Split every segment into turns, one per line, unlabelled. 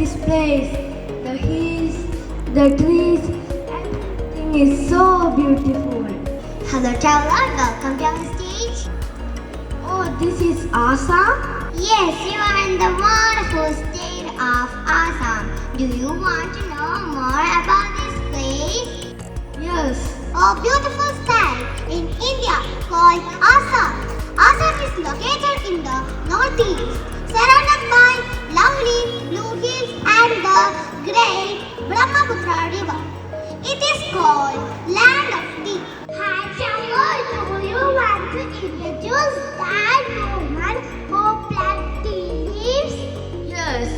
this place. The hills, the trees, everything is so beautiful.
Hello traveler, welcome to our stage.
Oh, this is Assam?
Yes, you are in the wonderful state of Assam. Do you want to know more about this place?
Yes.
A beautiful state in India called Assam. Assam is located in the northeast, surrounded by lovely blue hills and the great Brahmaputra river. It is called Land of Tea. Hi, Traveler, do you want to introduce that woman who plant tea leaves?
Yes.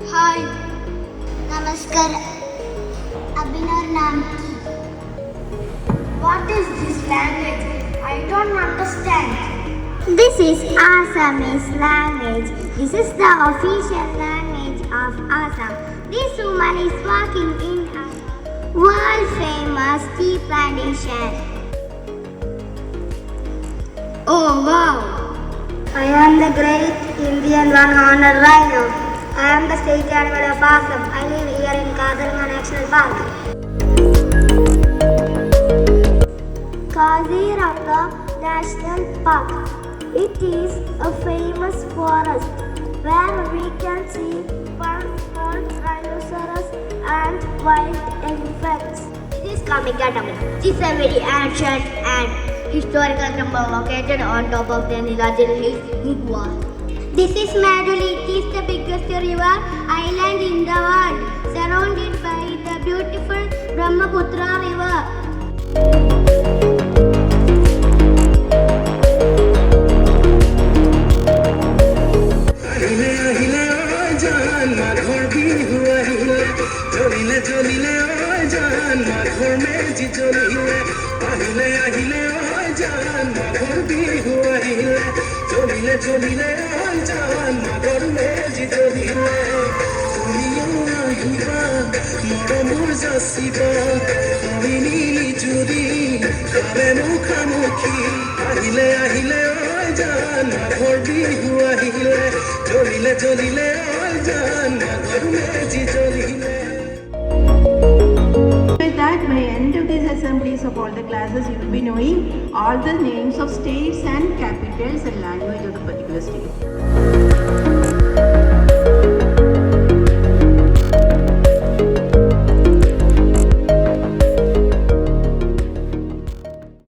Hi.
Namaskar. Abhinar naam ki.
What is this language? I don't understand.
This is Assamese language. This is the official language of Assam. This woman is working in a world famous tea plantation.
Oh, wow.
I am the great Indian one-horned rhino. I am the state animal of Assam. I live here in Kaziranga National Park. Kaziranga National Park. It is a famous forest where we can see one-horned rhinoceros and wild elephants.
This is Kamikatam. This is a very ancient and historical temple located on top of the Nilachal Hills in Goa. This is Madhuli. It is the biggest river island in the world, surrounded by the beautiful Brahmaputra river.
With that, by the end of these assemblies of all the classes, you will be knowing all the names of states and capitals and language of the particular state.